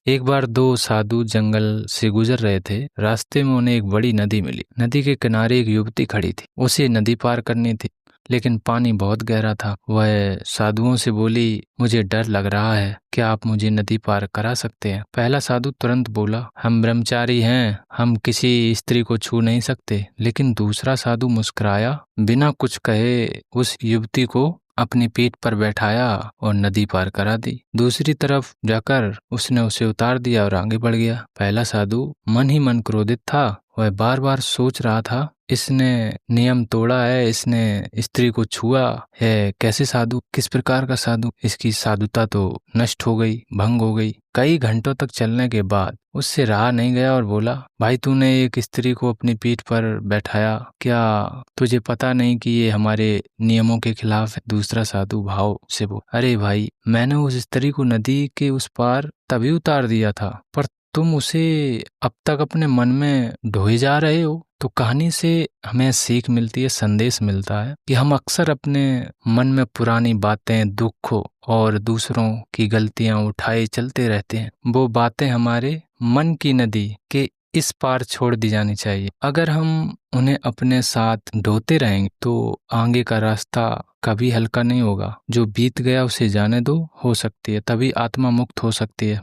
एक बार दो साधु जंगल से गुजर रहे थे। रास्ते में उन्हें एक बड़ी नदी मिली। नदी के किनारे एक युवती खड़ी थी। उसे नदी पार करनी थी, लेकिन पानी बहुत गहरा था। वह साधुओं से बोली, मुझे डर लग रहा है, क्या आप मुझे नदी पार करा सकते हैं? पहला साधु तुरंत बोला, हम ब्रह्मचारी हैं, हम किसी स्त्री को छू नहीं सकते। लेकिन दूसरा साधु मुस्कुराया, बिना कुछ कहे उस युवती को अपनी पीठ पर बैठाया और नदी पार करा दी। दूसरी तरफ जाकर उसने उसे उतार दिया और आगे बढ़ गया। पहला साधु मन ही मन क्रोधित था। वह बार बार सोच रहा था, इसने नियम तोड़ा है, इसने स्त्री को छुआ है, कैसे साधु, किस प्रकार का साधु, इसकी साधुता तो नष्ट हो गई, भंग हो गई। कई घंटों तक चलने के बाद उससे रहा नहीं गया और बोला, भाई तूने एक स्त्री को अपनी पीठ पर बैठाया, क्या तुझे पता नहीं कि ये हमारे नियमों के खिलाफ है? दूसरा साधु भाव से बोला, अरे भाई, मैंने उस स्त्री को नदी के उस पार तभी उतार दिया था, पर तुम उसे अब तक अपने मन में ढोए जा रहे हो। तो कहानी से हमें सीख मिलती है, संदेश मिलता है कि हम अक्सर अपने मन में पुरानी बातें, दुख और दूसरों की गलतियां उठाए चलते रहते हैं। वो बातें हमारे मन की नदी के इस पार छोड़ दी जानी चाहिए। अगर हम उन्हें अपने साथ ढोते रहेंगे तो आगे का रास्ता कभी हल्का नहीं होगा। जो बीत गया उसे जाने दो, हो सकती है तभी आत्मा मुक्त हो सकती है।